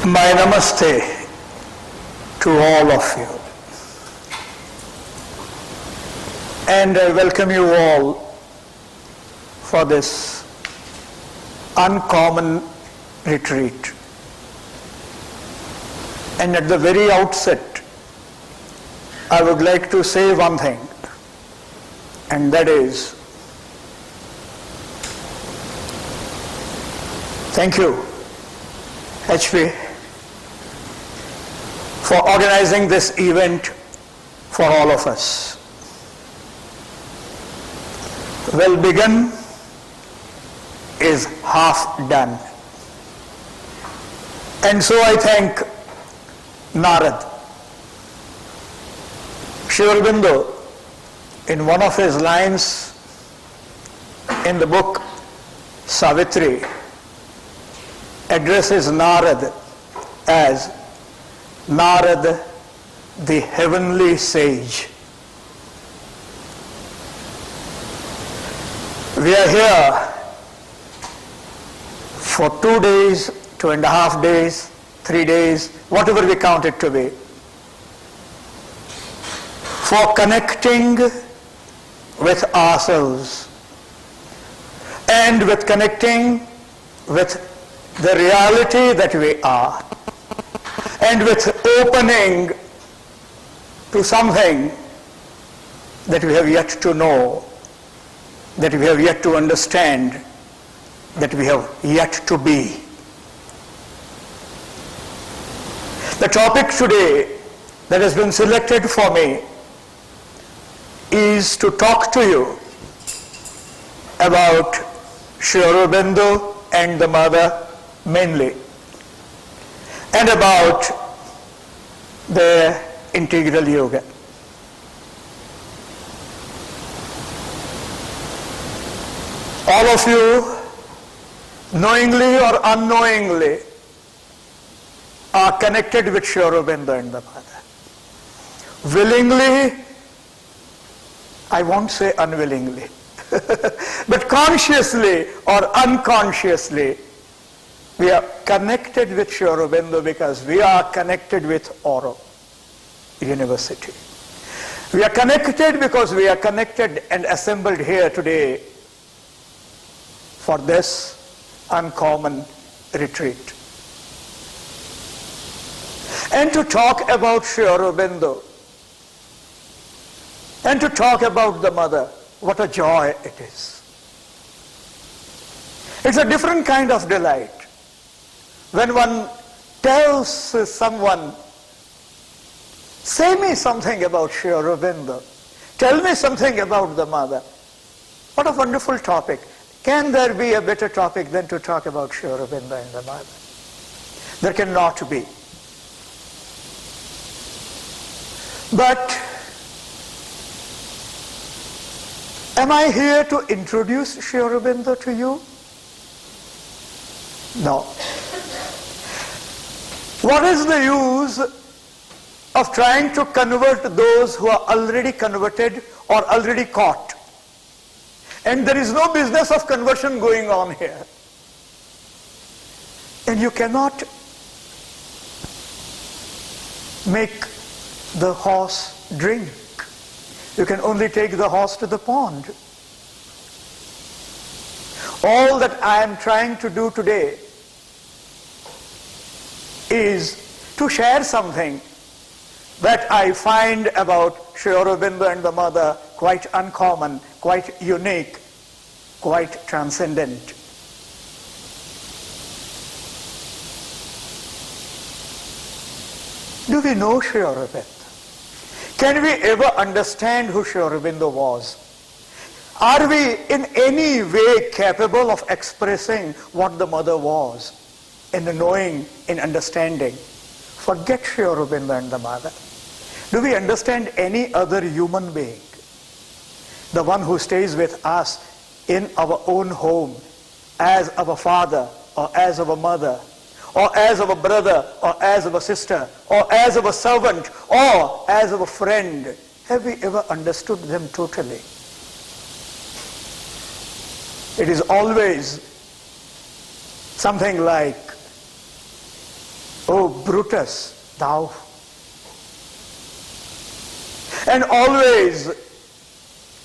My namaste to all of you, and I welcome you all for this uncommon retreat. And at the very outset, I would like to say one thing, and that is, thank you, HP, for organizing this event for all of us. Well begun is half done. And so I thank Narad. Aurobindo, in one of his lines in the book Savitri, addresses Narad as Narad, the heavenly sage. We are here for 2 days, 2.5 days, 3 days, whatever we count it to be, for connecting with ourselves and with connecting with the reality that we are, and with opening to something that we have yet to know, that we have yet to understand, that we have yet to be. The topic today that has been selected for me is to talk to you about Aurobindo and the mother mainly, and about the integral yoga. All of you, knowingly or unknowingly, are connected with Aurobindo and the mother. Willingly, I won't say unwillingly, but consciously or unconsciously, we are connected with Aurobindo because we are connected with Auro University. We are connected because we are connected and assembled here today for this uncommon retreat. And to talk about Aurobindo and to talk about the mother, what a joy it is. It's a different kind of delight when one tells someone, say me something about Aurobindo, tell me something about the mother. What a wonderful topic. Can there be a better topic than to talk about Aurobindo and the mother? There cannot be. But am I here to introduce Aurobindo to you? No. What is the use of trying to convert those who are already converted or already caught? And there is no business of conversion going on here. And you cannot make the horse drink. You can only take the horse to the pond. All that I am trying to do today is to share something that I find about Aurobindo and the mother quite uncommon, quite unique, quite transcendent. Do we know Aurobindo? Can we ever understand who Aurobindo was? Are we in any way capable of expressing what the mother was, in knowing, in understanding? Forget Aurobindo and the mother. Do we understand any other human being? The one who stays with us in our own home, as our father, or as our mother, or as our brother, or as our sister, or as our servant, or as our friend. Have we ever understood them totally? It is always something like, oh, Brutus, thou. And always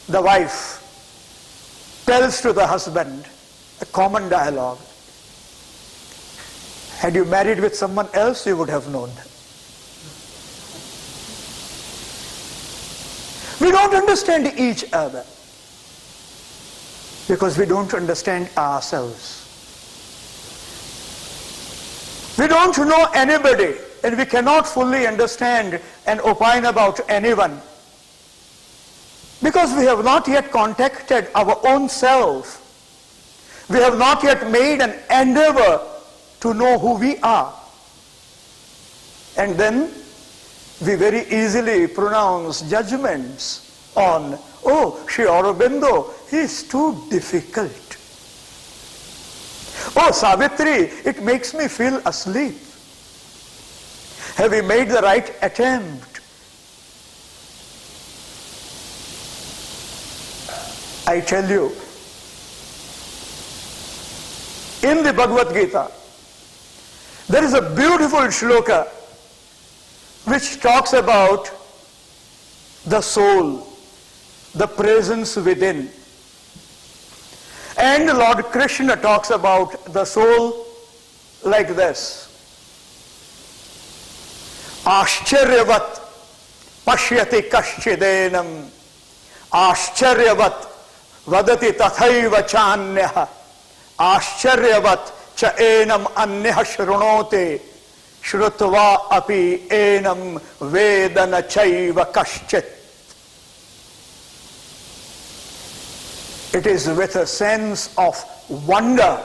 the wife tells to the husband a common dialogue. Had you married with someone else, you would have known. We don't understand each other because we don't understand ourselves. We don't know anybody, and we cannot fully understand and opine about anyone because we have not yet contacted our own self. We have not yet made an endeavor to know who we are. And then we very easily pronounce judgments on, oh, Sri Aurobindo, he is too difficult. Oh, Savitri, it makes me feel asleep. Have we made the right attempt? I tell you, in the Bhagavad-Gita, there is a beautiful shloka which talks about the soul, the presence within. And Lord Krishna talks about the soul like this. Ascharyavat pashyati kashchidenam ascharyavat vadati tathaiva chanyah ascharyavat cha enam anyah shrunote shrutva api enam vedana chaiva kaschit. It is with a sense of wonder,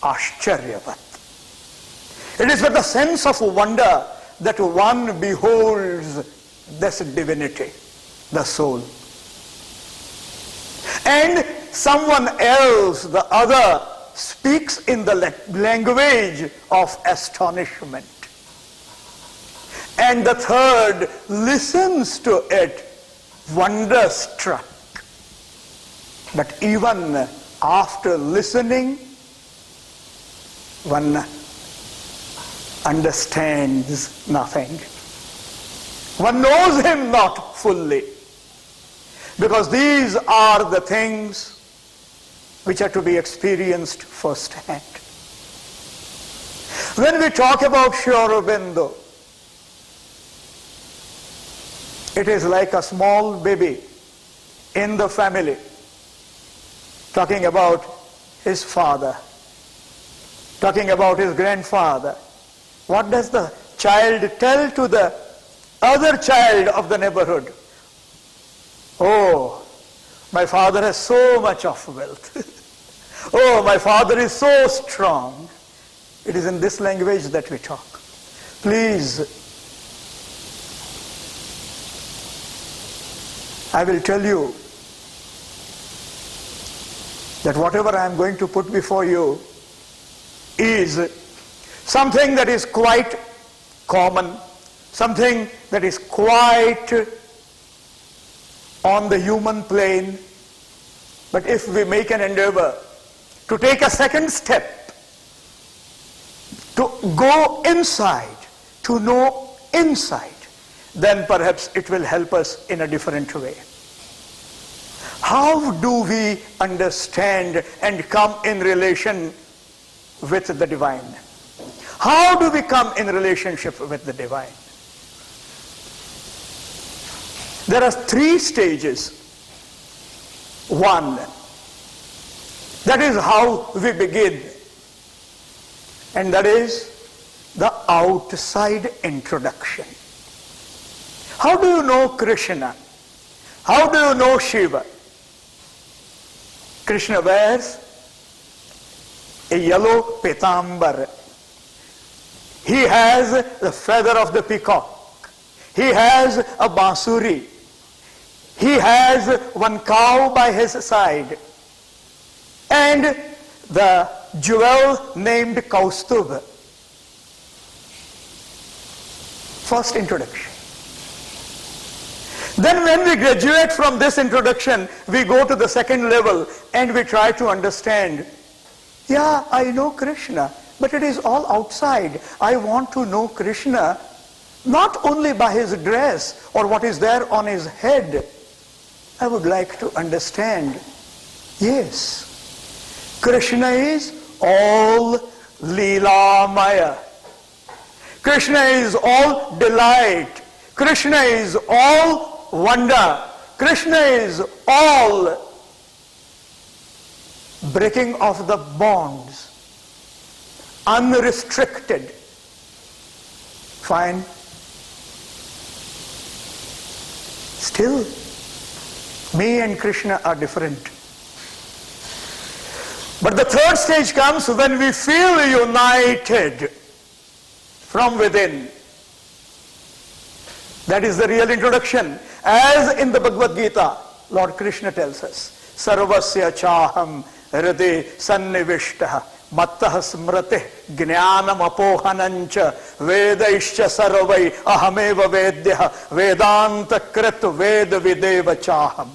ascharyavat. It is with a sense of wonder that one beholds this divinity, the soul. And someone else, the other, speaks in the language of astonishment. And the third listens to it, wonderstruck. But even after listening, one understands nothing. One knows him not fully. Because these are the things which are to be experienced firsthand. When we talk about Sri Aurobindo, it is like a small baby in the family talking about his father, talking about his grandfather. What does the child tell to the other child of the neighborhood? Oh, my father has so much of wealth. Oh, my father is so strong. It is in this language that we talk. Please, I will tell you that whatever I am going to put before you is something that is quite common, something that is quite on the human plane. But if we make an endeavor to take a second step, to go inside, to know inside, then perhaps it will help us in a different way. How do we understand and come in relation with the divine? How do we come in relationship with the divine? There are three stages. One, that is how we begin. And that is the outside introduction. How do you know Krishna? How do you know Shiva? Krishna wears a yellow pitambar. He has the feather of the peacock. He has a bansuri. He has one cow by his side. And the jewel named Kaustubh. First introduction. Then when we graduate from this introduction, we go to the second level and we try to understand, yeah, I know Krishna. But it is all outside. I want to know Krishna not only by his dress or what is there on his head. I would like to understand, yes, Krishna is all Leela-maya. Krishna is all delight. Krishna is all wonder. Krishna is all breaking of the bonds, unrestricted. Fine. Still, me and Krishna are different. But the third stage comes when we feel united from within. That is the real introduction. As in the Bhagavad-Gita, Lord Krishna tells us, Sarvasya chaham hriday sannivishtaha mattah smrtih jnanam apohanancha vedaischa sarvai ahameva vedyah vedanta krit ved videva chaham.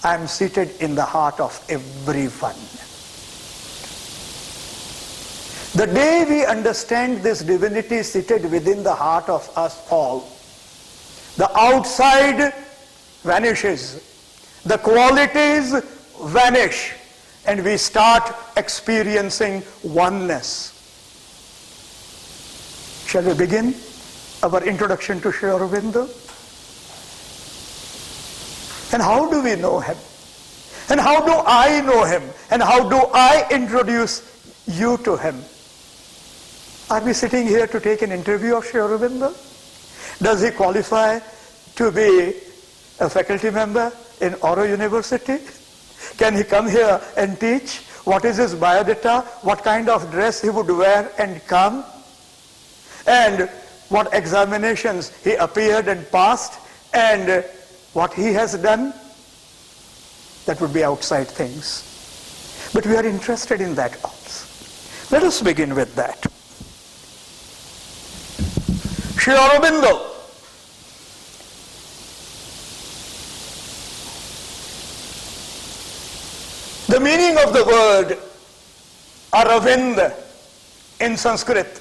I am seated in the heart of everyone. The day we understand this divinity seated within the heart of us all, the outside vanishes, the qualities vanish, and we start experiencing oneness. Shall we begin our introduction to Sri Aurobindo? And how do we know him? And how do I know him? And how do I introduce you to him? Are we sitting here to take an interview of Sri Aurobindo? Does he qualify to be a faculty member in Auro University? Can he come here and teach? What is his biodata? What kind of dress he would wear and come? And what examinations he appeared and passed? And what he has done? That would be outside things. But we are interested in that also. Let us begin with that. Sri Aurobindo. The meaning of the word Aravind in Sanskrit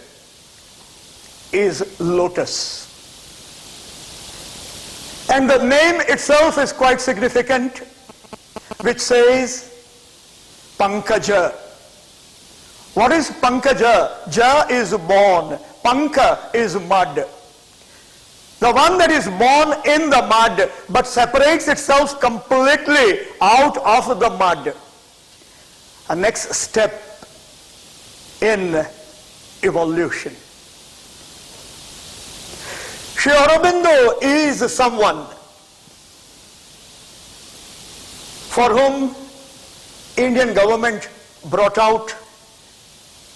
is lotus. And the name itself is quite significant, which says Pankaja. What is Pankaja? Ja is born. Panka is mud. The one that is born in the mud but separates itself completely out of the mud. A next step in evolution. Sri Aurobindo is someone for whom Indian government brought out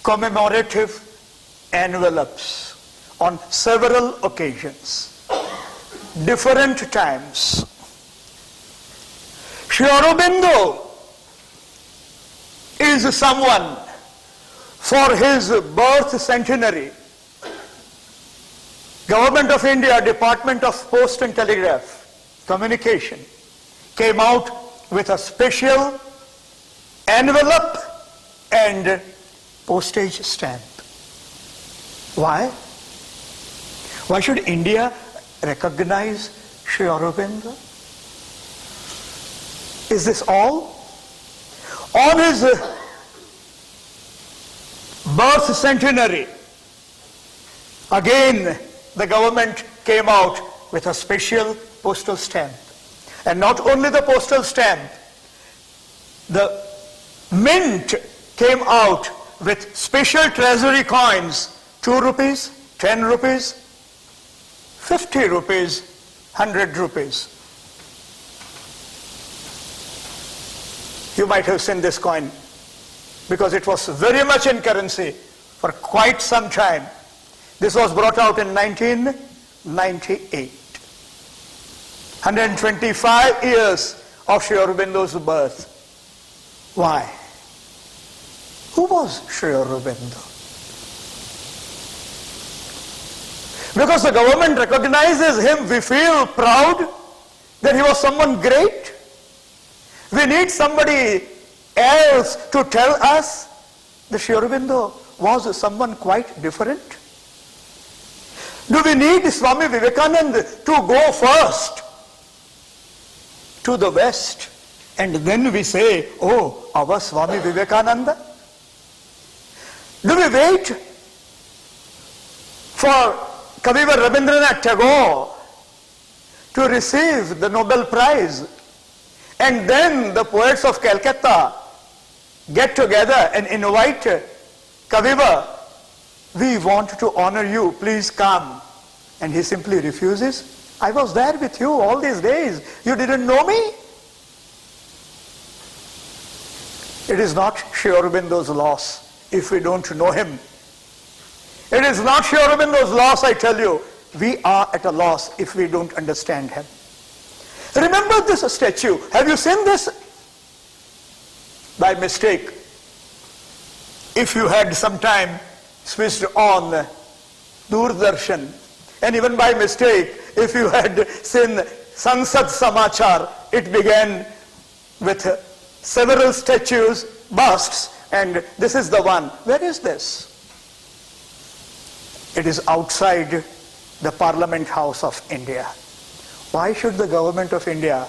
commemorative envelopes on several occasions, different times. Sri Aurobindo is someone for his birth centenary. Government of India, Department of Post and Telegraph, Communication, came out with a special envelope and postage stamp. Why? Why should India recognize Sri Aurobindo? Is this all? On his birth centenary, again the government came out with a special postal stamp. And not only the postal stamp, the mint came out with special treasury coins, 2 rupees, 10 rupees, 50 rupees, 100 rupees. You might have seen this coin because it was very much in currency for quite some time. This was brought out in 1998. 125 years of Sri Aurobindo's birth. Why? Who was Sri Aurobindo? Because the government recognizes him, we feel proud that he was someone great. We need somebody else to tell us the Sri Aurobindo was someone quite different? Do we need Swami Vivekananda to go first to the West and then we say, oh, our Swami Vivekananda? Do we wait for Kavivar Rabindranath Tagore to receive the Nobel Prize and then the poets of Calcutta get together and invite Kavivar, we want to honor you, please come. And he simply refuses. I was there with you all these days. You didn't know me? It is not Sri Aurobindo's loss if we don't know him. It is not Sri Aurobindo's loss, I tell you. We are at a loss if we don't understand him. Remember this statue. Have you seen this? By mistake, if you had some time switched on Doordarshan, and even by mistake, if you had seen Sansad Samachar, it began with several statues, busts, and this is the one. Where is this? It is outside the Parliament House of India. Why should the government of India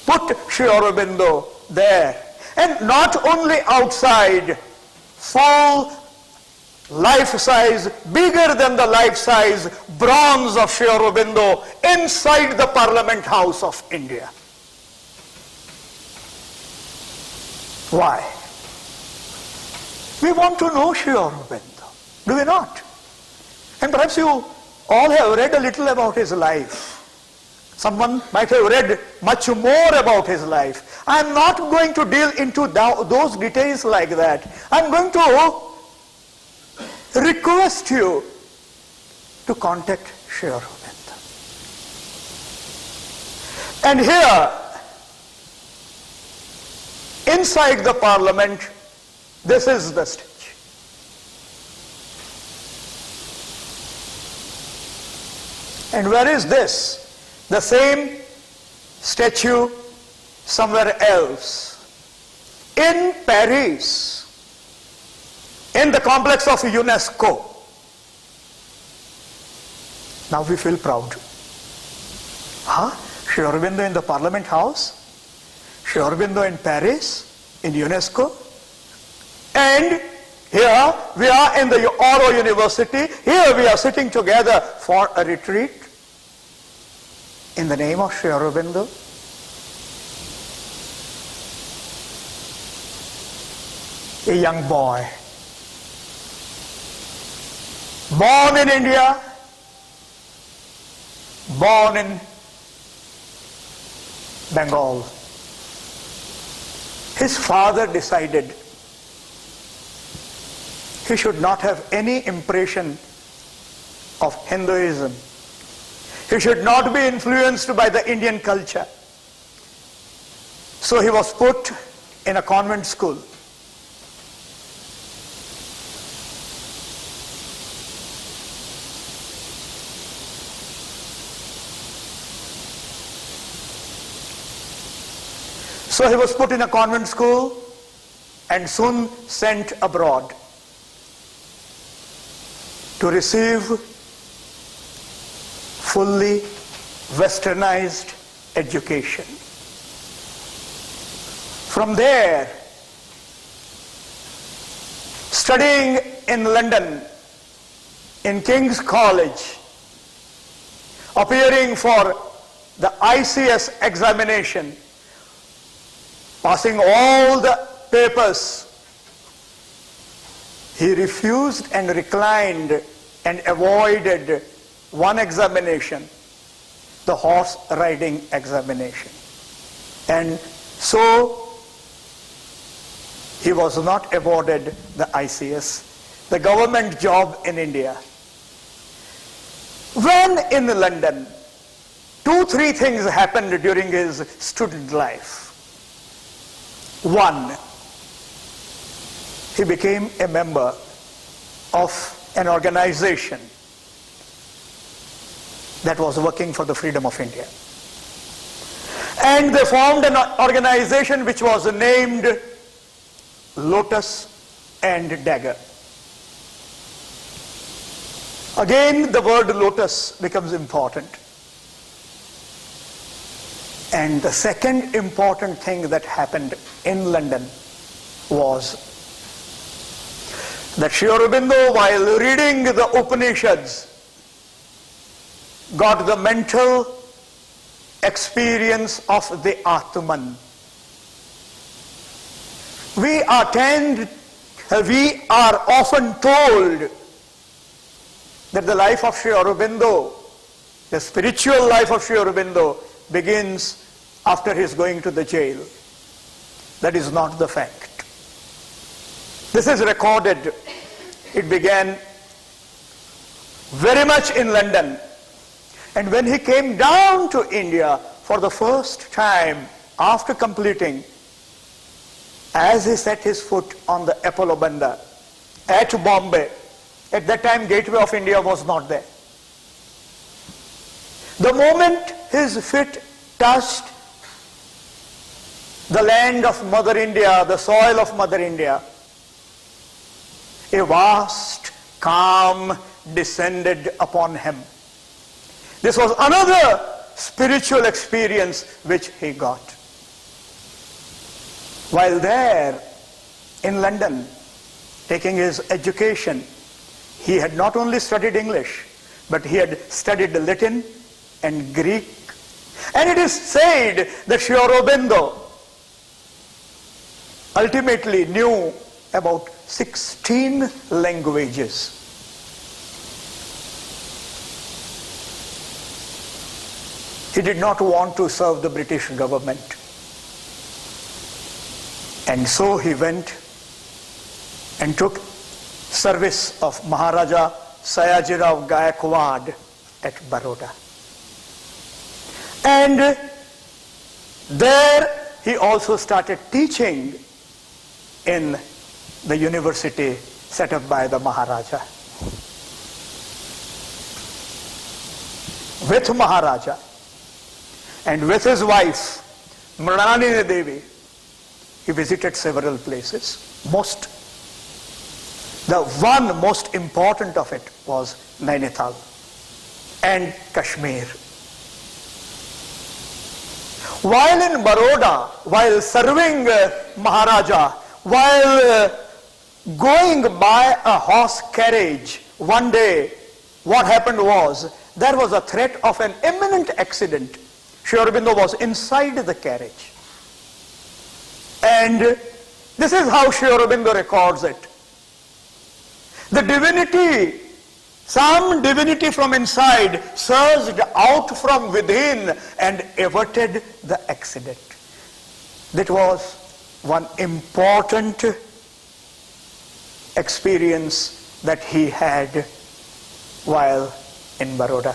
put Sri Aurobindo there? And not only outside, full life-size, bigger than the life-size bronze of Sri Aurobindo inside the Parliament House of India. Why? We want to know Sri Aurobindo, do we not? And perhaps you all have read a little about his life. Someone might have read much more about his life. I am not going to deal into those details like that. I am going to request you to contact Sri Aurobindo. And here, inside the Parliament, this is the stage. And where is this? The same statue somewhere else. In Paris, in the complex of UNESCO. Now we feel proud. Huh? Sri Aurobindo in the Parliament House? Sri Aurobindo in Paris, in UNESCO? And here we are in the Oro University. Here we are sitting together for a retreat in the name of Sri Aurobindo. A young boy, born in India, born in Bengal. His father decided he should not have any impression of Hinduism. He should not be influenced by the Indian culture. So he was put in a convent school. So he was put in a convent school and soon sent abroad to receive fully westernized education. From there, studying in London, in King's College, appearing for the ICS examination, passing all the papers, he refused and reclined and avoided one examination, the horse riding examination. And so he was not awarded the ICS, the government job in India. When in London, 2-3 things happened during his student life. One, he became a member of an organization that was working for the freedom of India. And they formed an organization which was named Lotus and dagger. Again, the word lotus becomes important. And the second important thing that happened in London was that Sri Aurobindo, while reading the Upanishads, got the mental experience of the Atman. We are often told that the life of Sri Aurobindo, the spiritual life of Sri Aurobindo, begins after his going to the jail. That is not the fact. This is recorded. It began very much in London. And when he came down to India for the first time after completing, as he set his foot on the Apollo Bandar at Bombay, at that time Gateway of India was not there. The moment his feet touched the land of Mother India, the soil of Mother India, a vast calm descended upon him. This was another spiritual experience which he got. While there in London, taking his education, he had not only studied English, but he had studied Latin and Greek. And it is said that Sri Aurobindo ultimately knew about 16 languages. He did not want to serve the British government. And so he went and took service of Maharaja Sayajirao Gayakwad at Baroda. And there he also started teaching in the university set up by the Maharaja. With Maharaja and with his wife, Mrinalini Devi, he visited several places. The one most important of it was Nainital and Kashmir. While in Baroda, while serving Maharaja, while going by a horse carriage, one day what happened was there was a threat of an imminent accident. Sri Aurobindo was inside the carriage. And this is how Sri Aurobindo records it. The divinity, some divinity from inside surged out from within and averted the accident. That was one important experience that he had while in Baroda.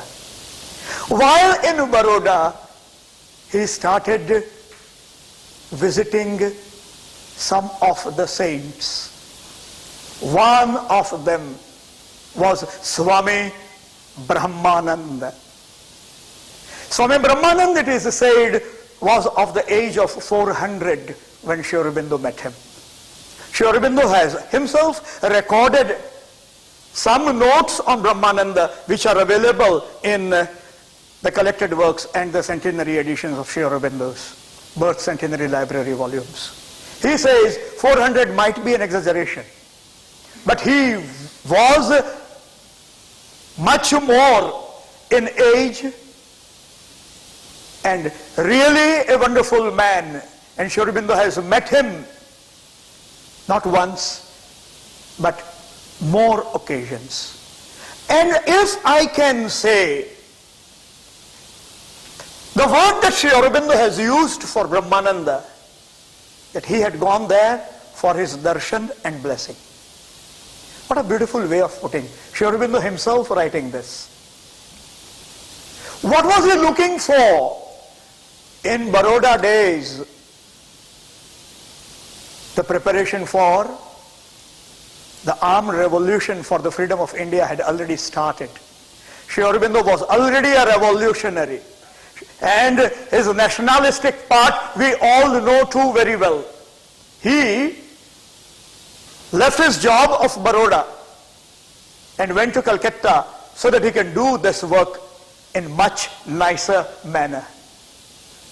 While in Baroda, he started visiting some of the saints. One of them was Swami Brahmananda. Swami Brahmananda, it is said, was of the age of 400 when Sri Aurobindo met him. Sri Aurobindo has himself recorded some notes on Brahmananda which are available in the collected works and the centenary editions of Sri Aurobindo's birth centenary library volumes. He says 400 might be an exaggeration, but he was much more in age and really a wonderful man. And Sri Aurobindo has met him not once, but more occasions. And if I can say, the word that Sri Aurobindo has used for Brahmananda, that he had gone there for his darshan and blessing. What a beautiful way of putting. Sri Aurobindo himself writing this. What was he looking for in Baroda days? The preparation for the armed revolution for the freedom of India had already started. Sri Aurobindo was already a revolutionary. And his nationalistic part we all know too very well. He left his job of Baroda and went to Calcutta so that he can do this work in much nicer manner.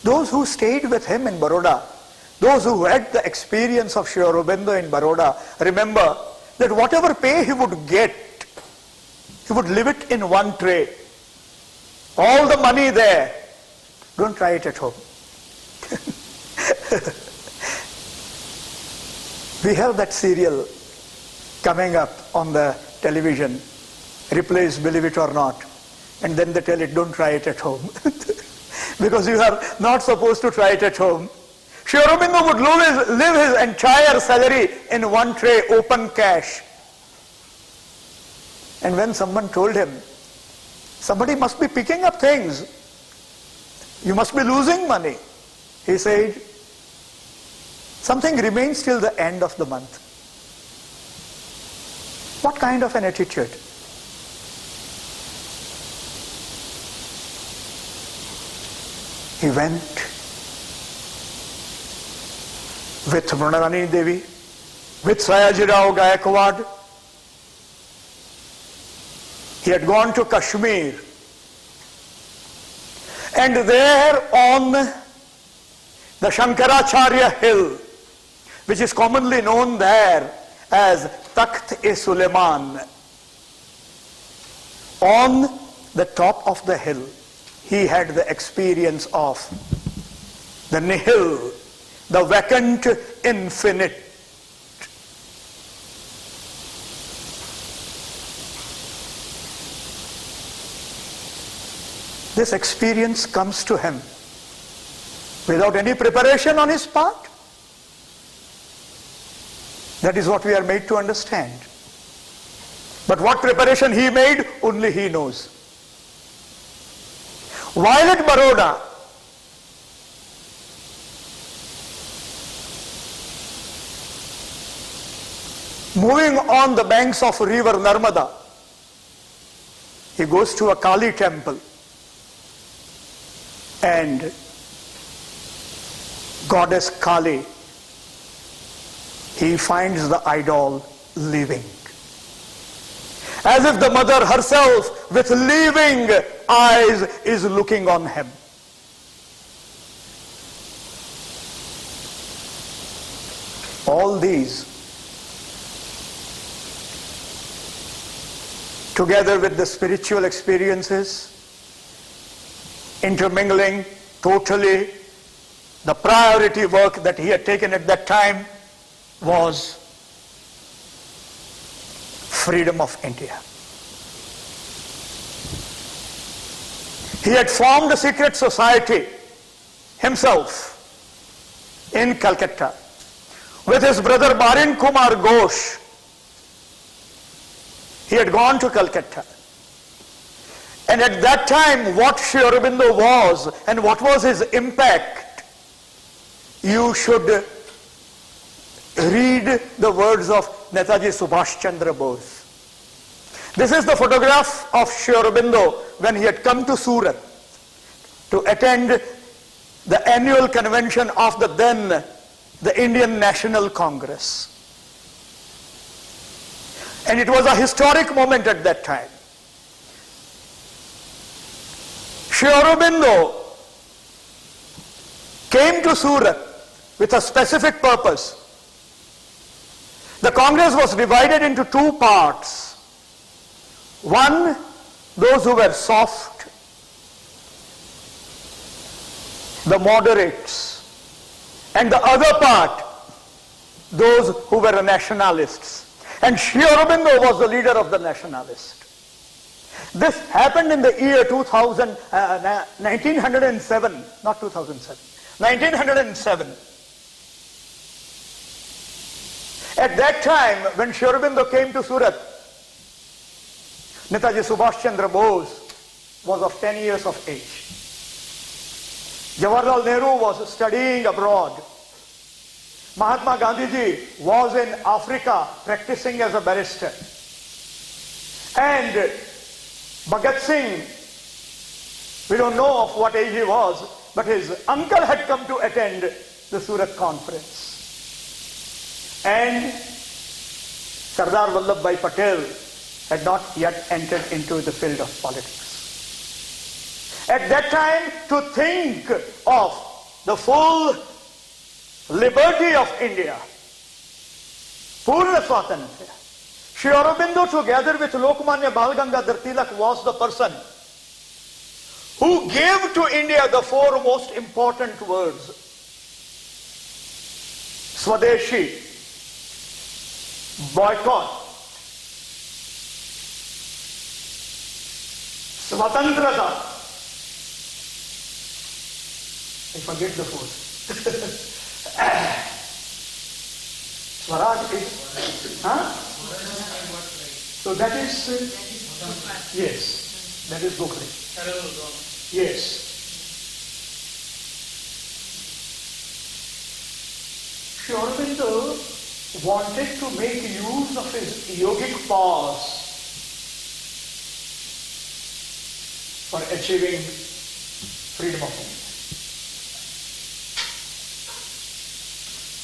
Those who stayed with him in Baroda, those who had the experience of Sri Aurobindo in Baroda, remember that whatever pay he would get, he would leave it in one tray. All the money there. Don't try it at home. We have that serial coming up on the television, replace Believe It or Not, and then they tell it, don't try it at home. Because you are not supposed to try it at home. Sri Aurobindo would live his entire salary in one tray, open cash. And when someone told him, somebody must be picking up things, you must be losing money, he said, something remains till the end of the month. What kind of an attitude? He went with Mrinalini Devi, with Sayajirao Gayakwad. He had gone to Kashmir. And there on the Shankaracharya hill, which is commonly known there as Takht-e-Suleiman, on the top of the hill, he had the experience of the nihil, the vacant infinite. This experience comes to him without any preparation on his part. That is what we are made to understand. But what preparation he made, only he knows. While at Baroda, moving on the banks of river Narmada, he goes to a Kali temple. And goddess Kali, he finds the idol living. As if the mother herself with living eyes is looking on him. All these, together with the spiritual experiences, intermingling totally, the priority work that he had taken at that time was freedom of India. He had formed a secret society himself in Calcutta with his brother Barin Kumar Ghosh. He had gone to Calcutta. And at that time, what Sri Aurobindo was and what was his impact, you should read the words of Netaji Subhash Chandra Bose. This is the photograph of Sri Aurobindo when he had come to Surat to attend the annual convention of the Indian National Congress. And it was a historic moment at that time. Sri Aurobindo came to Surat with a specific purpose. The Congress was divided into two parts. One, those who were soft, the moderates, and the other part, those who were nationalists. And Sri Aurobindo was the leader of the nationalists. This happened in the year 1907, not 2007, 1907. At that time, when Sri Aurobindo came to Surat, Netaji Subhash Chandra Bose was of 10 years of age. Jawaharlal Nehru was studying abroad. Mahatma Gandhiji was in Africa practicing as a barrister. And Bhagat Singh, we don't know of what age he was, but his uncle had come to attend the Surat conference. And Sardar Vallabhbhai Patel had not yet entered into the field of politics. At that time, to think of the full liberty of India, Purna Swatantrya, Sri Aurobindo together with Lokmanya Bal Gangadhar Tilak was the person who gave to India the four most important words: Swadeshi, boycott, Swatantrata. I forget the fourth. Swaraj is, So that is, yes, that is Gokhale. Yes. Sri Aurobindo wanted to make use of his yogic powers for achieving freedom of India.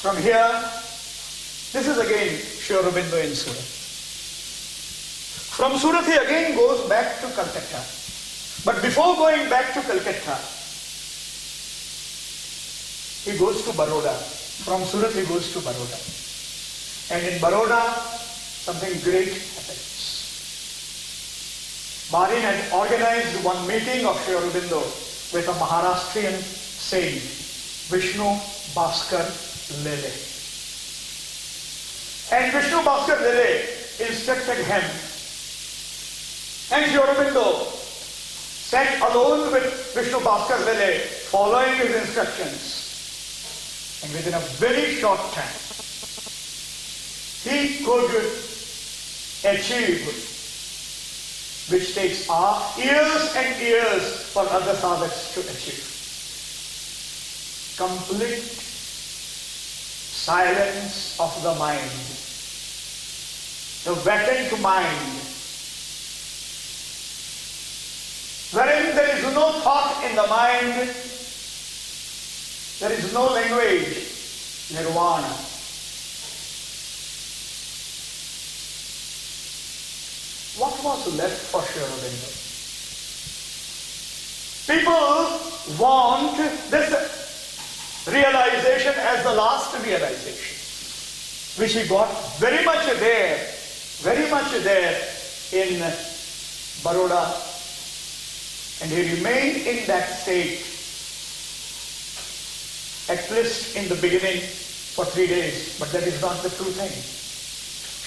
From here, this is again Sri Aurobindo in Surat. From Surat he again goes back to Calcutta. But before going back to Calcutta, he goes to Baroda. From Surat he goes to Baroda. And in Baroda, something great happens. Barin had organized one meeting of Sri Aurobindo with a Maharashtrian saint, Vishnu Bhaskar Lele. And Vishnu Bhaskar Lele instructed him. And Sri Aurobindo sat alone with Vishnu Bhaskar Lele, following his instructions. And within a very short time, he could achieve, which takes years and years for other sadhaks to achieve, complete silence of the mind, the vacant mind, wherein there is no thought in the mind, there is no language, nirvana. What was left for Sri Aurobindo? People want this realization as the last realization, which he got very much there in Baroda, and he remained in that state, at least in the beginning, for 3 days, but that is not the true thing.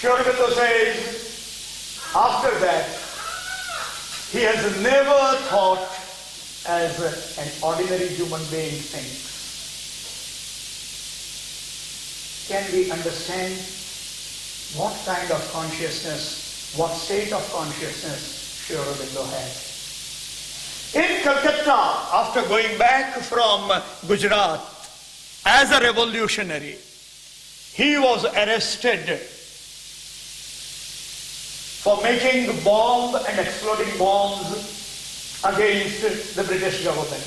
Sri Aurobindo says, after that, he has never thought as an ordinary human being thinks. Can we understand what kind of consciousness, what state of consciousness Sri Aurobindo had? In Calcutta, after going back from Gujarat as a revolutionary, he was arrested for making bomb and exploding bombs against the British government.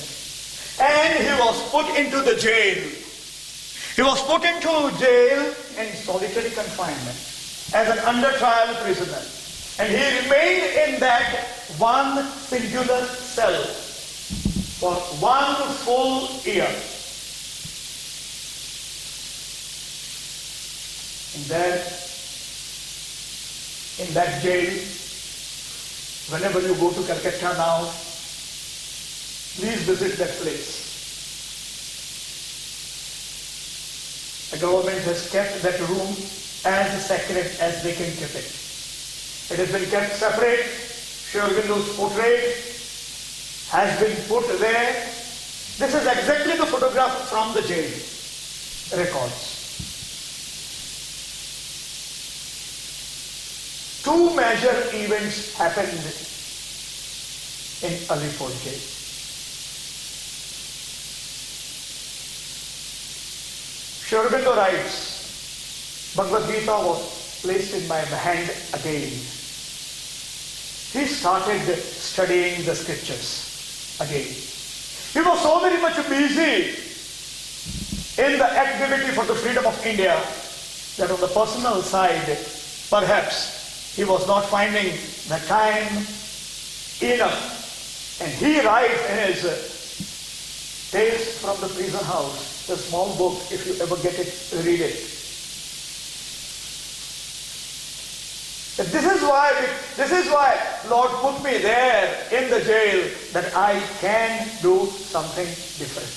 And he was put into the jail. He was put into jail in solitary confinement as an under-trial prisoner. And he remained in that one singular cell for 1 full year. In that jail, whenever you go to Calcutta now, please visit that place. The government has kept that room as sacred as they can keep it. It has been kept separate. Sri Aurobindo's portrait has been put there. This is exactly the photograph from the jail records. 2 major events happened in Alipur jail. Sri Aurobindo writes, Bhagavad-Gita was placed in my hand again. He started studying the scriptures again. He was so very much busy in the activity for the freedom of India that on the personal side, Perhaps he was not finding the time enough. And he writes in his Tales from the Prison House, the small book, if you ever get it, read it. This is why Lord put me there in the jail, that I can do something different.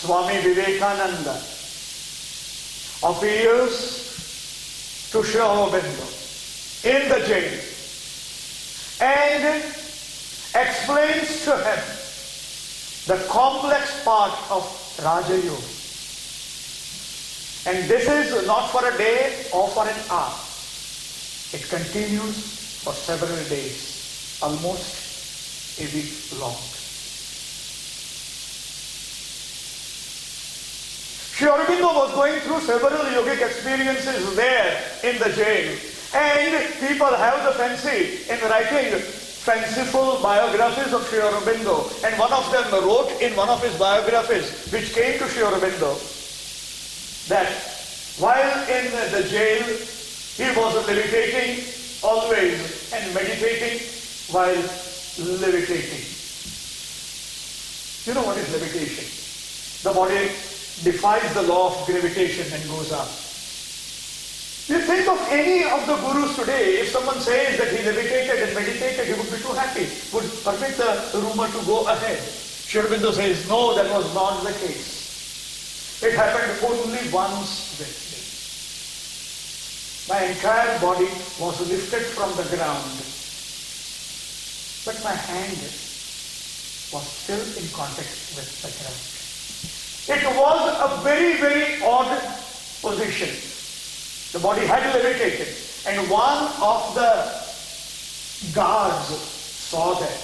Swami Vivekananda appeals to Sri Aurobindo in the jail and explains to him the complex part of Raja Yoga. And this is not for a day or for an hour. It continues for several days, almost a week long. Sri Aurobindo was going through several yogic experiences there in the jail. And people have the fancy in writing fanciful biographies of Sri Aurobindo. And one of them wrote in one of his biographies, which came to Sri Aurobindo, that while in the jail, he was levitating always and meditating while levitating. You know what is levitation? The body defies the law of gravitation and goes up. You think of any of the gurus today, if someone says that he levitated and meditated, he would be too happy, would permit the rumor to go ahead. Sri Aurobindo says, no, that was not the case. It happened only once with me. My entire body was lifted from the ground, but my hand was still in contact with the ground. It was a very, very odd position. The body had levitated, and one of the guards saw that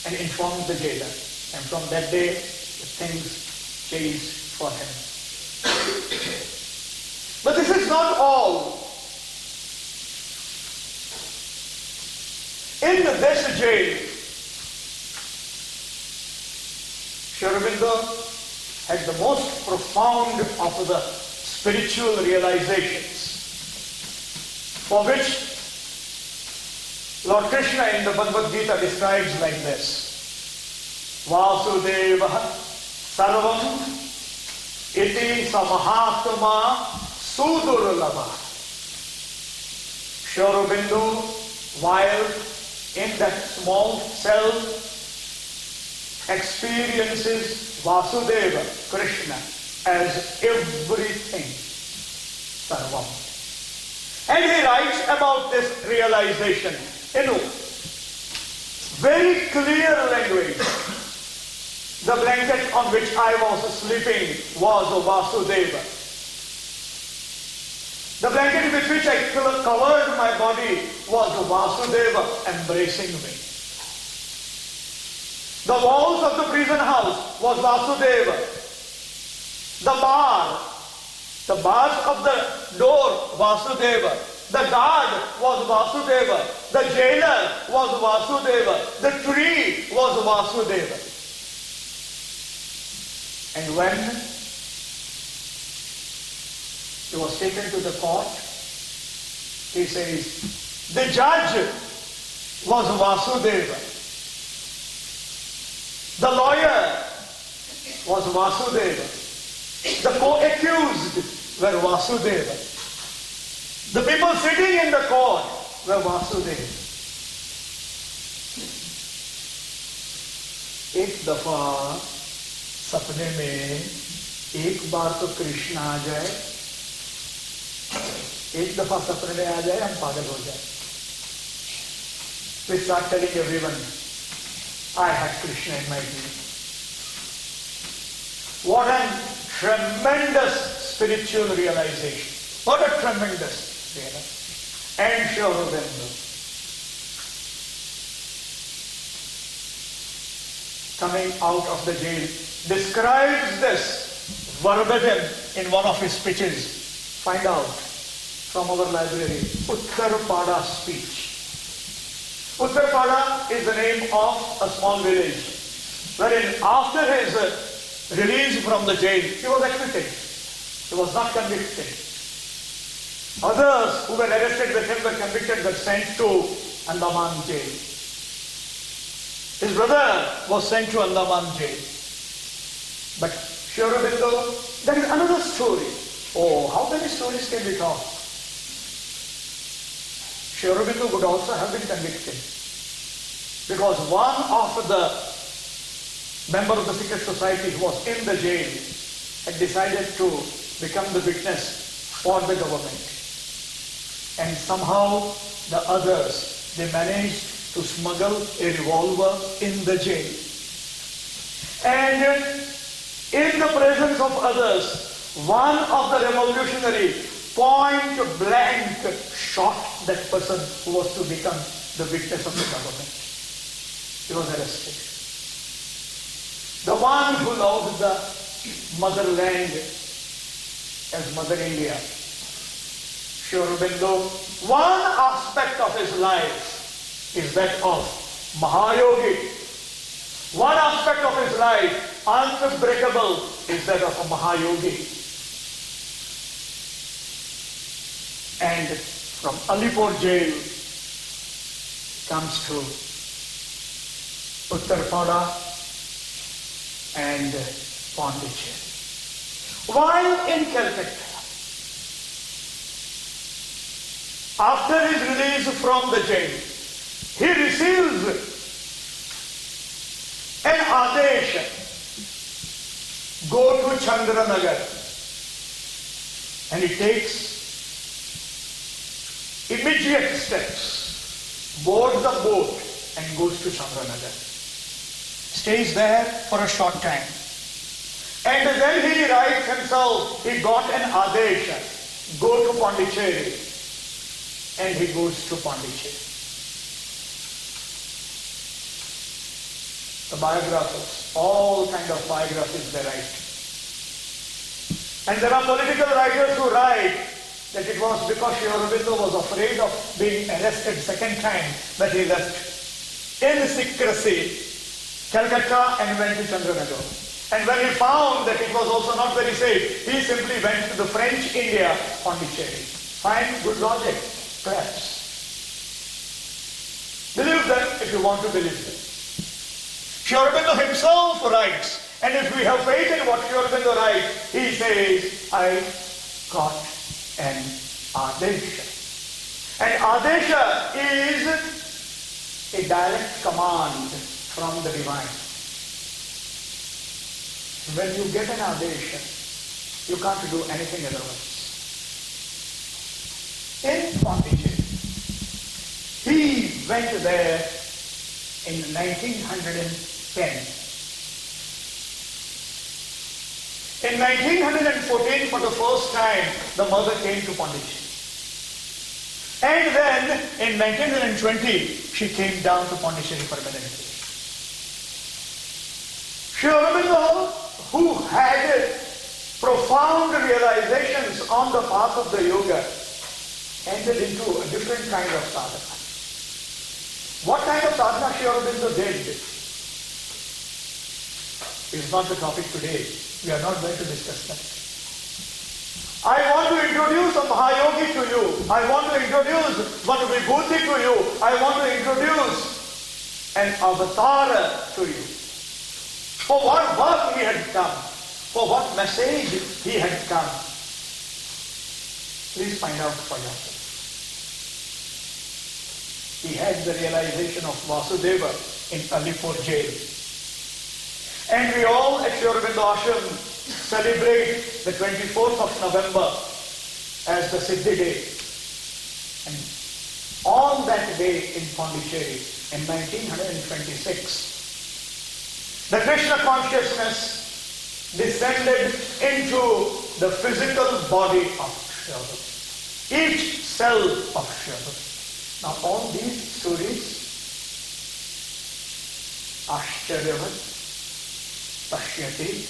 and informed the jailer. And from that day, things changed for him. But this is not all. In this jail, Sri Aurobindo had the most profound of the spiritual realizations, for which Lord Krishna in the Bhagavad-Gita describes like this: Vasudeva sarvam iti samahatma sudurlabha. Sri Aurobindo, while in that small cell, experiences Vasudeva, Krishna, as everything, sarvam. And he writes about this realization in very clear language. The blanket on which I was sleeping was Vasudeva. The blanket with which I covered my body was Vasudeva embracing me. The walls of the prison house was Vasudeva. The bars of the door, Vasudeva. The guard was Vasudeva. The jailer was Vasudeva. The tree was Vasudeva. And when he was taken to the court, he says, the judge was Vasudeva. The lawyer was Vasudeva. The co-accused were Vasudeva. The people sitting in the court were Vasudeva. एक दफा सपने में एक बार तो कृष्ण आ जाए, एक दफा सपने में आ जाए, हम पागल हो जाए. We start telling everyone, I had Krishna in my dream. What a tremendous spiritual realization. What a tremendous realization. And Sri Aurobindo, coming out of the jail, describes this verbatim in one of his speeches. Find out from our library, Uttarpada speech. Uttarpada is the name of a small village, wherein after his release from the jail, he was acquitted. He was not convicted. Others who were arrested with him were convicted, but sent to Andaman jail. His brother was sent to Andaman jail. But Sri Aurobindo, there is another story. Oh, how many stories can we talk? Sri Aurobindo would also have been convicted. Because one of the members of the secret society who was in the jail had decided to become the witness for the government. And somehow the others, they managed to smuggle a revolver in the jail. And in the presence of others, one of the revolutionaries point blank shot that person who was to become the witness of the government. He was arrested. The one who loved the motherland as Mother India, Sri Aurobindo, one aspect of his life is that of Mahayogi. One aspect of his life, unbreakable, is that of a Mahayogi. And from Alipur jail comes to Uttarpada and Pondicherry. While in Calcutta, after his release from the jail, he receives an Adesh, go to Chandranagar, and he takes immediate steps, boards the boat and goes to Chandranagar. Stays there for a short time. And then he writes himself, he got an Adesh, go to Pondicherry, and he goes to Pondicherry. The biographers, all kind of biographies they write. And there are political writers who write that it was because Sri Aurobindo was afraid of being arrested second time that he left in secrecy Calcutta and went to Chandranagar. And when he found that it was also not very safe, he simply went to the French India, Pondicherry. Fine, good logic, perhaps. Believe them if you want to believe them. Sri Aurobindo himself writes, and if we have faith in what Sri Aurobindo writes, he says, I got an Adesha. And Adesha is a direct command from the divine. When you get an Adesha, you can't do anything otherwise. In Pondicherry, he went there in 1910. In 1914, for the first time, the mother came to Pondicherry. And then, in 1920, she came down to Pondicherry permanently. Sri Aurobindo, who had profound realizations on the path of the yoga, entered into a different kind of sadhana. What kind of sadhana Sri Aurobindo did is not the topic today. We are not going to discuss that. I want to introduce a Mahayogi to you. I want to introduce one Vibhuti to you. I want to introduce an avatar to you. For what work he had come. For what message he had come. Please find out for yourself. He had the realization of Vasudeva in Alipur jail. And we all at Sri Aurobindo Ashram celebrate the 24th of November as the Siddhi Day. And on that day in Pondicherry, in 1926, the Krishna consciousness descended into the physical body of Sri Aurobindo, each cell of Sri Aurobindo. Now all these stories, Ashcharyavat, Pashyati,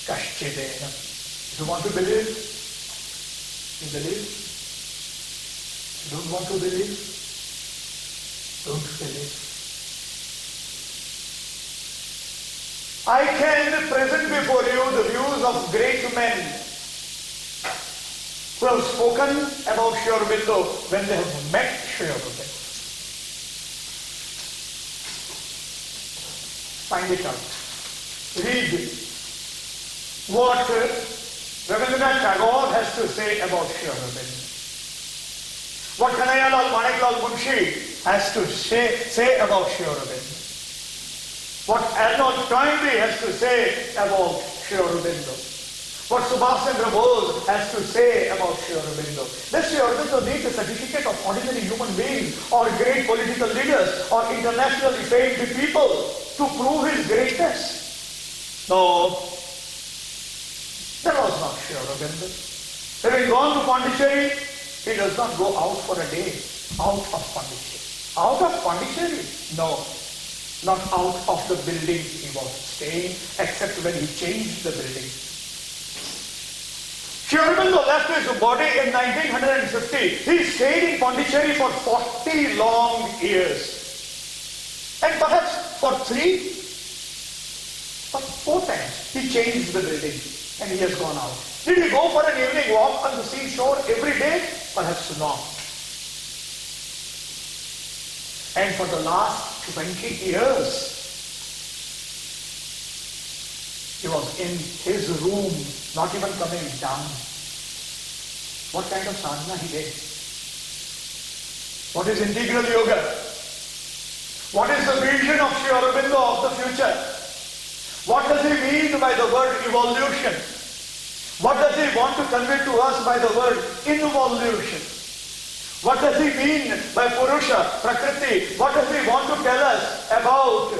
Kashchidena. If you want to believe, you believe. If you don't want to believe, don't believe. I can present before you the views of great men who have spoken about Sri Aurobindo when they have met Sri Aurobindo. Find it out. Read what Rabindranath Tagore has to say about Sri Aurobindo. What Kanhaiya Maniklal Munshi has to say about Sri Aurobindo. What Arnold Toynbee has to say about Sri Aurobindo. What Subhash Chandra Bose has to say about Sri Aurobindo. Does Sri Aurobindo need a certificate of ordinary human beings or great political leaders or internationally famed people to prove his greatness? No. That was not Sri Aurobindo. Having gone to Pondicherry, he does not go out for a day, out of Pondicherry. Out of Pondicherry? No, not out of the building he was staying, except when he changed the building. Sri Aurobindo left his body in 1950. He stayed in Pondicherry for 40 long years. And perhaps for 4 times he changed the building and he has gone out. Did he go for an evening walk on the seashore every day? Perhaps not. And for the last 20 years, he was in his room, not even coming down. What kind of sadhana he did? What is integral yoga? What is the vision of Sri Aurobindo of the future? What does he mean by the word evolution? What does he want to convey to us by the word involution? What does he mean by Purusha, Prakriti? What does he want to tell us about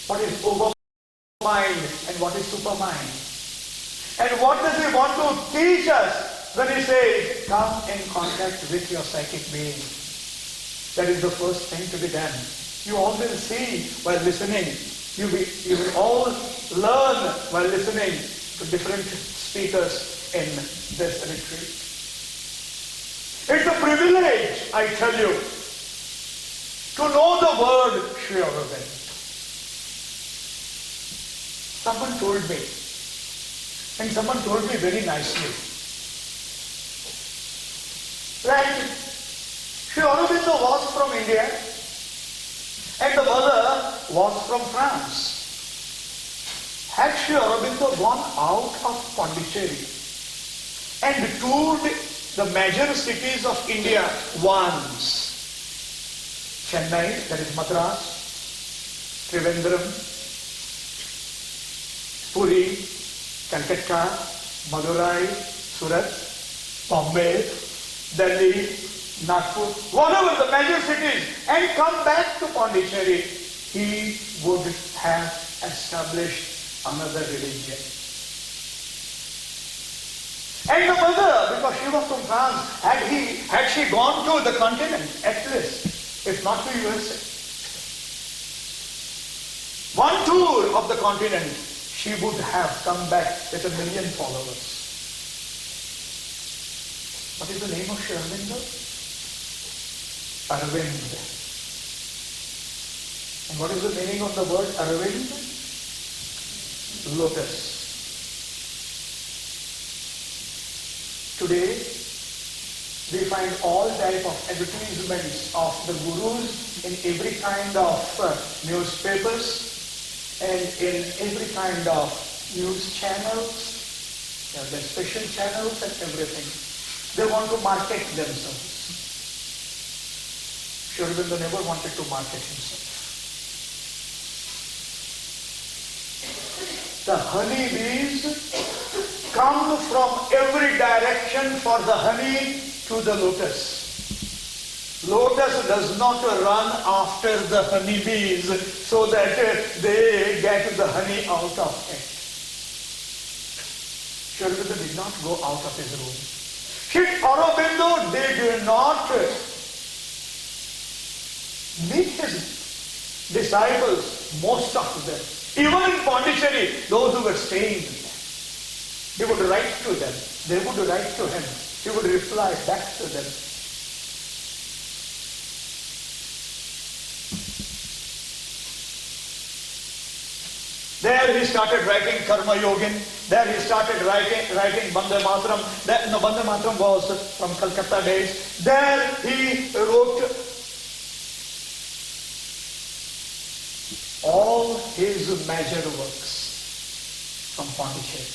what is overmind and what is supermind? And what does he want to teach us when he says, come in contact with your psychic being? That is the first thing to be done. You all will see while listening. You will all learn while listening to different speakers in this retreat. It's a privilege, I tell you, to know the word Sri Aurobindo. Someone told me, and someone told me very nicely, that Sri Aurobindo was from India and the mother was from France. Had Sri Aurobindo gone out of Pondicherry and toured the major cities of India once, Chennai, that is Madras, Trivandrum, Puri, Calcutta, Madurai, Surat, Bombay, Delhi, Nagpur, whatever the major cities, and come back to Pondicherry, he would have established another religion. And the mother, because she was from France, had she gone to the continent, at least, if not to USA, one tour of the continent, she would have come back with 1 million followers. What is the name of Sri Aurobindo? Arvind. And what is the meaning of the word Arvind? Lotus. Today, we find all type of advertisements of the gurus in every kind of newspapers and in every kind of news channels. There are special channels and everything. They want to market themselves. Sri Aurobindo never wanted to market himself. The honeybees come from every direction for the honey to the lotus. Lotus does not run after the honeybees so that they get the honey out of it. Sri Aurobindo did not go out of his room. Sri Aurobindo did not meet his disciples, most of them. Even in Pondicherry, those who were staying there. He would write to them. They would write to him. He would reply back to them. There he started writing Karma Yogin. There he started writing Bande Mataram. Bande Mataram was from Calcutta days. There he wrote all his major works from Pondicherry.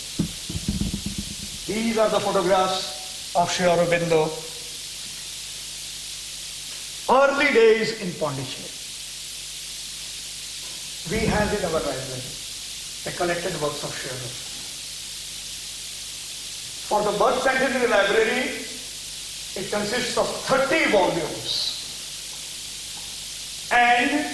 These are the photographs of Sri Aurobindo. Early days in Pondicherry. We have in our library the collected works of Sri Aurobindo. For the Birth Centenary Library, it consists of 30 volumes. And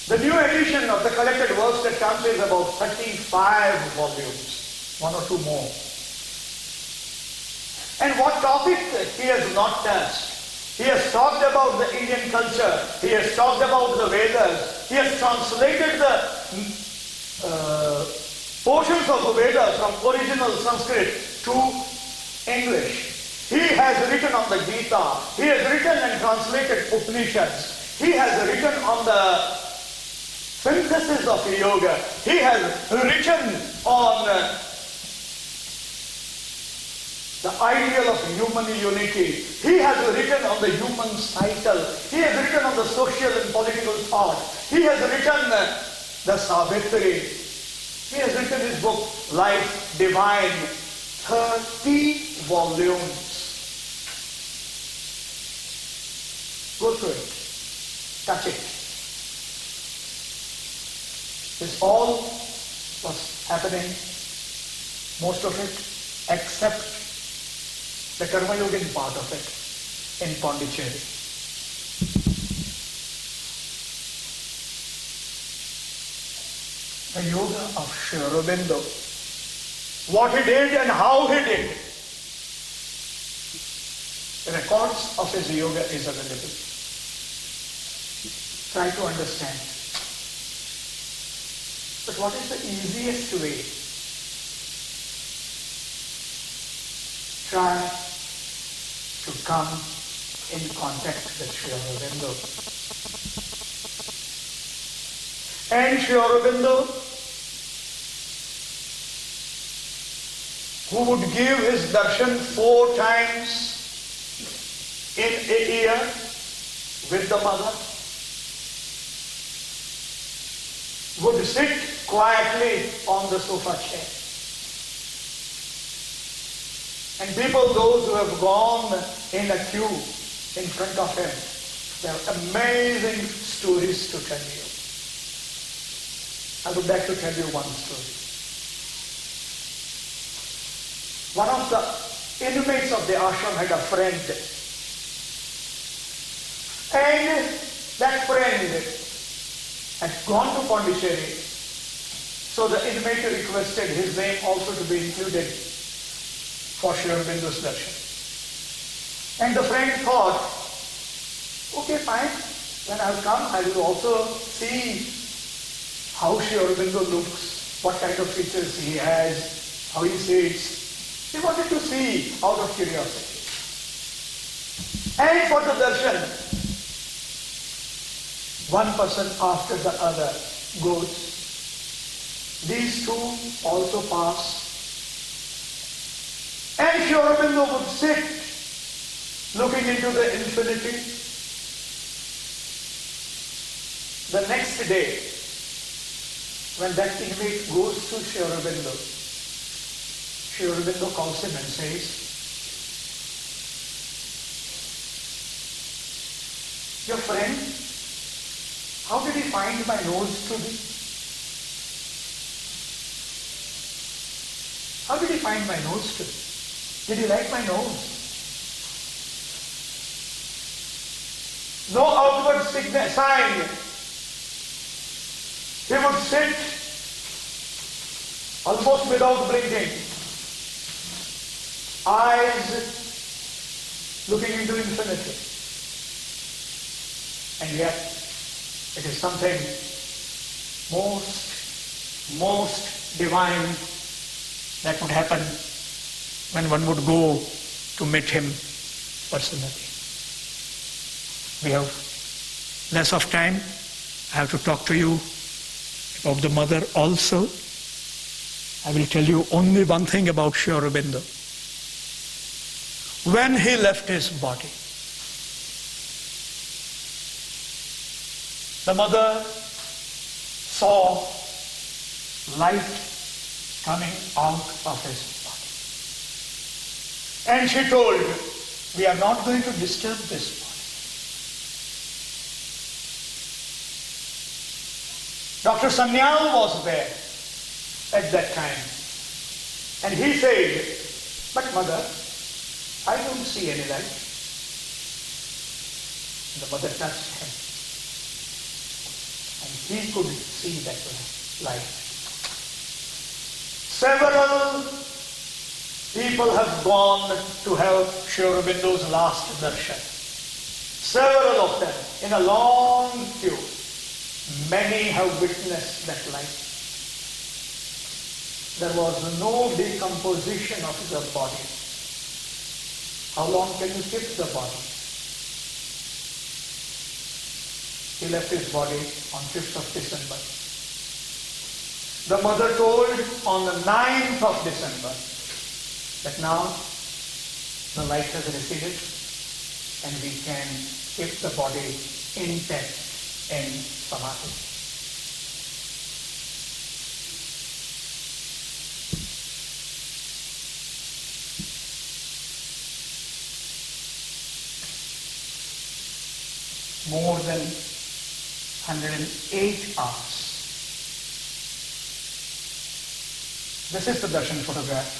the new edition of the collected works that comes is about 35 volumes, one or two more. And what topic he has not touched? He has talked about the Indian culture. He has talked about the Vedas. He has translated the portions of the Vedas from original Sanskrit to English. He has written on the Gita. He has written and translated Upanishads. He has written on the synthesis of yoga. He has written on the ideal of human unity. He has written on the human cycle. He has written on the social and political thought. He has written the Savitri. He has written his book, Life Divine, 30 volumes. Go through it. Touch it. This all was happening, most of it, except the Karma Yogin part of it in Pondicherry. The yoga of Sri Aurobindo, what he did and how he did. The records of his yoga is available. Try to understand. But what is the easiest way? Try to come in contact with Sri Aurobindo. And Sri Aurobindo, who would give his darshan 4 times in a year with the mother, would sit quietly on the sofa chair. And people, those who have gone in a queue in front of him, they have amazing stories to tell you. I would like to tell you one story. One of the inmates of the ashram had a friend. And that friend had gone to Pondicherry. So the inmate requested his name also to be included for Sri Aurobindo's darshan. And the friend thought, okay, fine, when I will come, I will also see how Sri Aurobindo looks, what kind of features he has, how he sits. He wanted to see out of curiosity. And for the darshan, one person after the other goes. These two also pass. And Sri Aurobindo would sit looking into the infinity. The next day, when that inmate goes to Sri Aurobindo calls him and says, your friend, how did he find my nose to be? How did he find my nose to be? Did he like my nose? No outward sign. He would sit almost without blinking, eyes looking into infinity. And yet, it is something most divine that would happen when one would go to meet him personally. We have less of time. I have to talk to you about the mother also. I will tell you only one thing about Sri Aurobindo. When he left his body, the mother saw light coming out of his body. And she told, we are not going to disturb this body. Dr. Sanyal was there at that time. And he said, but mother, I don't see any light. The mother touched him. And he could see that light. Several people have gone to have Sri Aurobindo's last darshan. Several of them in a long queue. Many have witnessed that light. There was no decomposition of the body. How long can you keep the body? He left his body on 5th of December. The mother told on the 9th of December that now the light has receded and we can keep the body intact in Samadhi. More than 108 hours. This is the darshan photograph.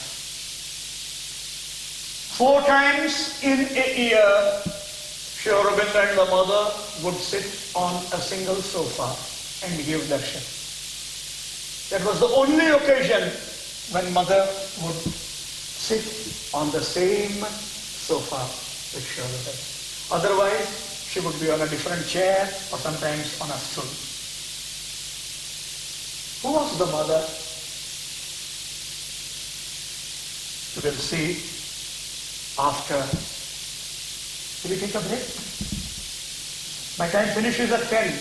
4 times in a year, Sri Aurobindo and the mother would sit on a single sofa and give darshan. That was the only occasion when mother would sit on the same sofa with Sri Aurobindo. Otherwise, she would be on a different chair or sometimes on a stool. Who was the mother? We will see after. Will we take a break? My time finishes at 10,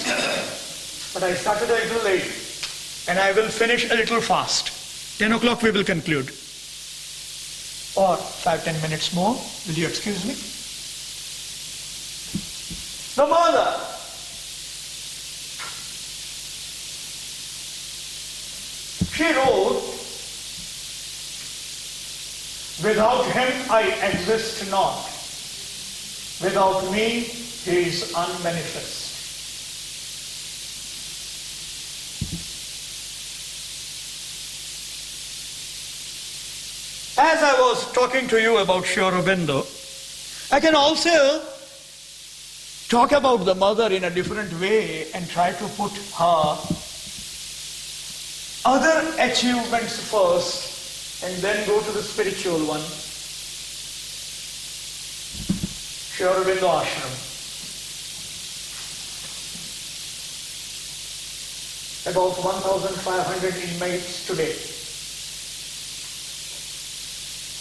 but I started a little late and I will finish a little fast. 10 o'clock we will conclude. Or 5-10 minutes more. Will you excuse me? The mother. She wrote, without him I exist not. Without me he is unmanifest. As I was talking to you about Sri Aurobindo, I can also talk about the mother in a different way and try to put her other achievements first and then go to the spiritual one. Sri Aurobindo Ashram. About 1,500 inmates today.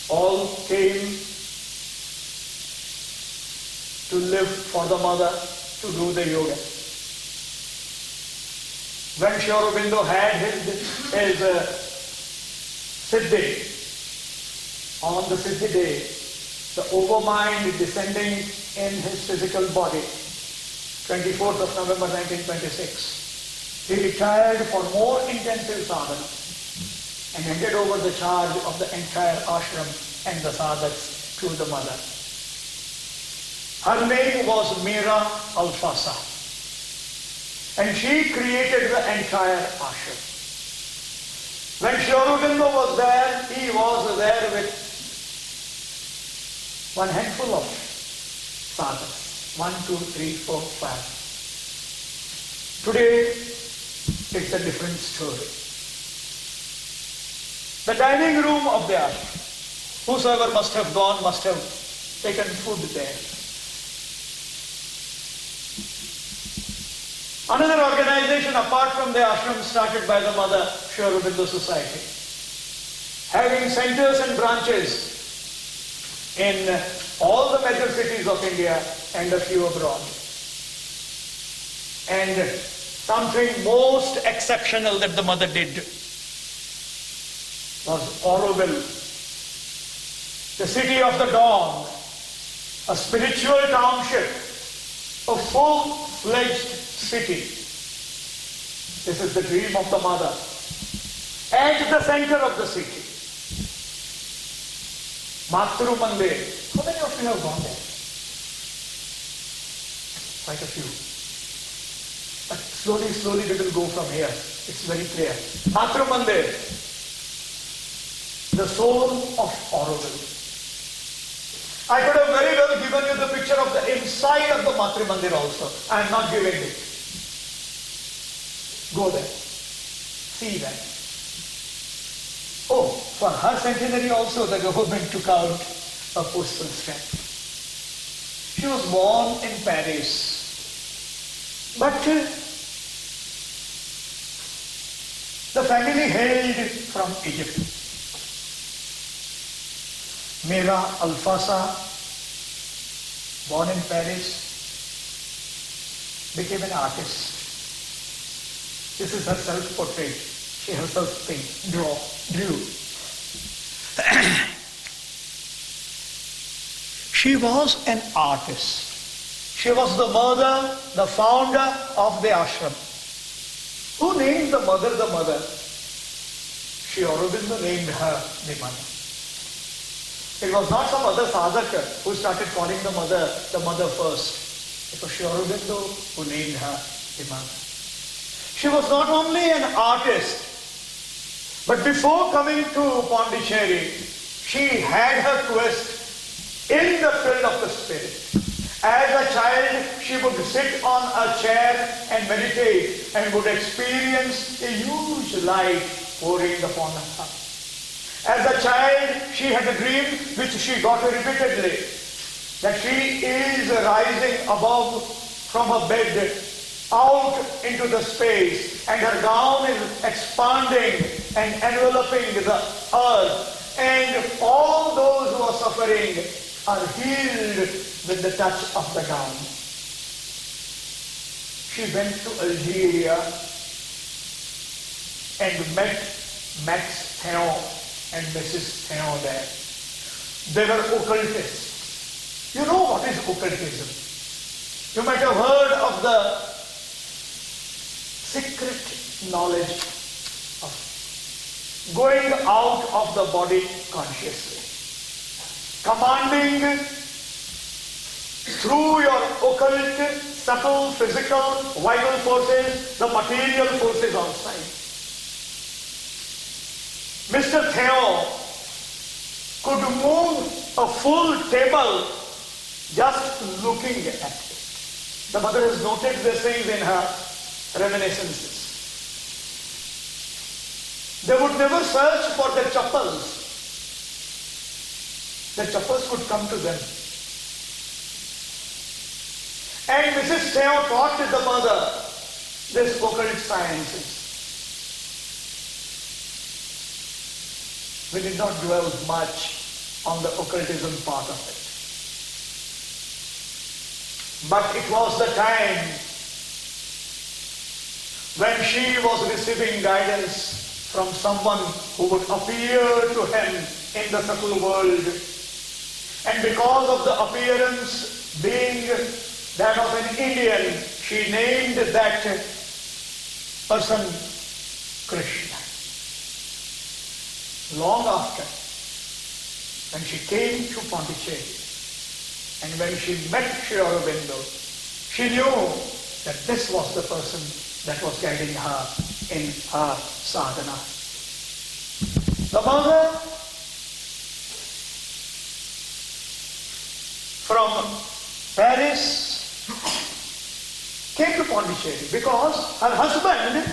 All came to live for the mother, to do the yoga. When Sri Aurobindo had his Siddhi, on the Siddhi day, the overmind descending in his physical body, 24th of November 1926, he retired for more intensive sadhana and handed over the charge of the entire ashram and the sadhaks to the mother. Her name was Meera Alfasa, and she created the entire ashram. When Sri Aurobindo was there, he was there with one handful of sadhaks. 1, 2, 3, 4, 5. Today, it's a different story. The dining room of the ashram, whosoever must have gone must have taken food there. Another organization apart from the ashram started by the mother, Sri Aurobindo Society, having centers and branches in all the major cities of India and a few abroad. And Something most exceptional that the mother did was Aurobindo, the city of the dawn, a spiritual township, a full-fledged city. This is the dream of the mother. At the center of the city, Matru Mandir. How many of you have gone there? Quite a few. But slowly we will go from here. It's very clear. Matru Mandir, the soul of Aurobindo. I could have very well given you the picture of the inside of the Matru Mandir also. I am not giving it. Go there. See that. Oh, for her centenary also the government took out a postal stamp. She was born in Paris. But the family hailed from Egypt. Mera Alfasa, born in Paris, became an artist. This is her self-portrait. She herself drew. She was an artist. She was the mother, the founder of the ashram. Who named the mother the mother? Sri Aurobindo named her the mother. It was not some other sadhaka who started calling the mother first. It was Sri Aurobindo who named her the mother. She was not only an artist, but before coming to Pondicherry, she had her quest in the field of the spirit. As a child, she would sit on a chair and meditate and would experience a huge light pouring upon her. As a child, she had a dream which she got repeatedly, that she is rising above from her bed out into the space, and her gown is expanding and enveloping the earth, and all those who are suffering are healed with the touch of the gown. She went to Algeria and met Max Theon and Mrs. Theon there. They were occultists. You know what is occultism? You might have heard of the secret knowledge of going out of the body consciously, commanding through your occult, subtle, physical, vital forces, the material forces outside. Mr. Theo could move a full table just looking at it. The mother has noted these things in her reminiscences. They would never search for their chappals. The chappals would come to them. And Mrs. Theo taught the mother this occult sciences. We did not dwell much on the occultism part of it. But it was the time when she was receiving guidance from someone who would appear to him in the subtle world. And because of the appearance being that of an Indian, she named that person Krishna. Long after, when she came to Pondicherry, and when she met Sri Aurobindo, she knew that this was the person that was guiding her in her sadhana. The mother from Paris came to Pondicherry because her husband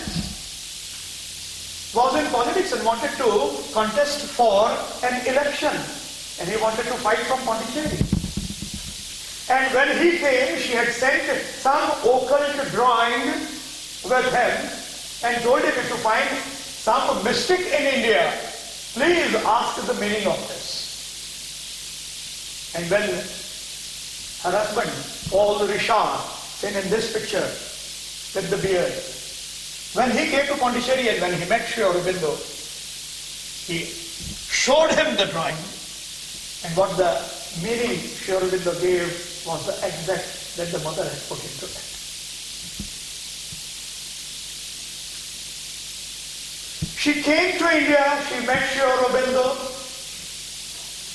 was in politics and wanted to contest for an election, and he wanted to fight from Pondicherry. And when he came, she had sent some occult drawing with him and told him if you find some mystic in India, please ask the meaning of this. And when her husband, Paul Richard, seen in this picture with the beard, When he came to Pondicherry and when he met Sri Aurobindo, he showed him the drawing, and what the meaning Sri Aurobindo gave was the exact that the mother had put into it. She came to India, she met Sri Aurobindo.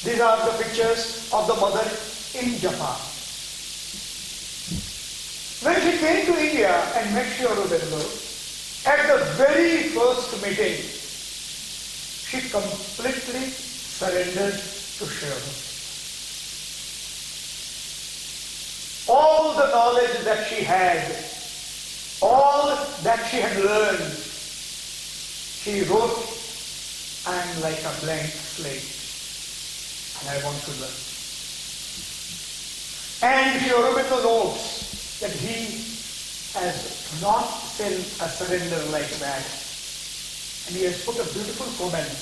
These are the pictures of the mother in Japan. When she came to India and met Sri Aurobindo, at the very first meeting, she completely surrendered to Sri Aurobindo. All the knowledge that she had, all that she had learned, she wrote, "I am like a blank slate, and I want to learn." And Sri Aurobindo notes that he has not seen a surrender like that. And he has put a beautiful comment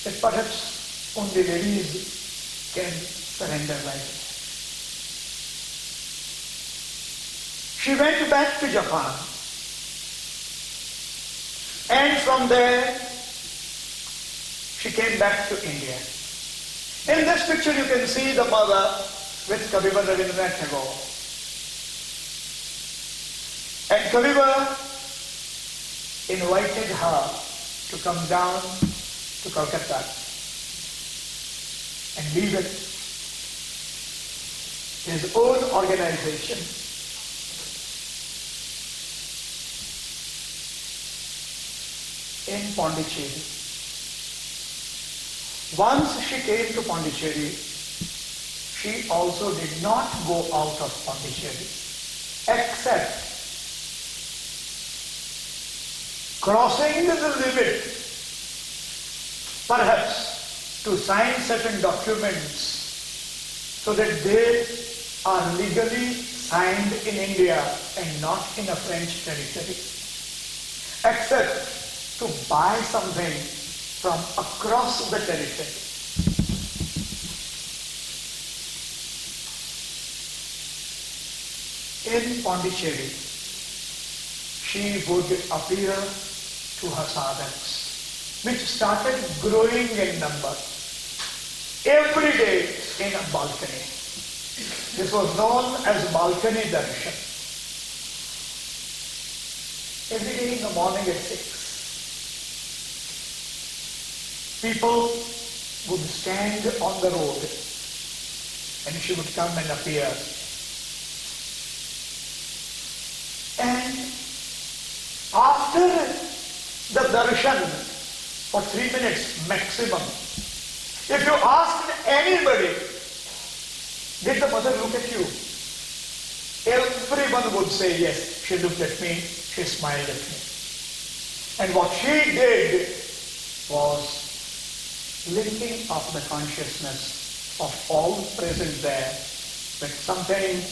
that perhaps only ladies can surrender like that. She went back to Japan. And from there, she came back to India. In this picture you can see the mother with Kaivalya Rabindranath Tagore. And Kaivalya invited her to come down to Calcutta and lead his own organization. In Pondicherry. Once she came to Pondicherry, she also did not go out of Pondicherry, except crossing the limit, perhaps to sign certain documents so that they are legally signed in India and not in a French territory, except to buy something from across the territory. In Pondicherry, she would appear to her sadhaks, which started growing in number every day in a balcony. This was known as balcony darshan. Every day in the morning at 6. People would stand on the road and she would come and appear. And after the darshan, for 3 minutes maximum, if you asked anybody, did the mother look at you? Everyone would say yes. She looked at me, she smiled at me. And what she did was linking up the consciousness of all present there with something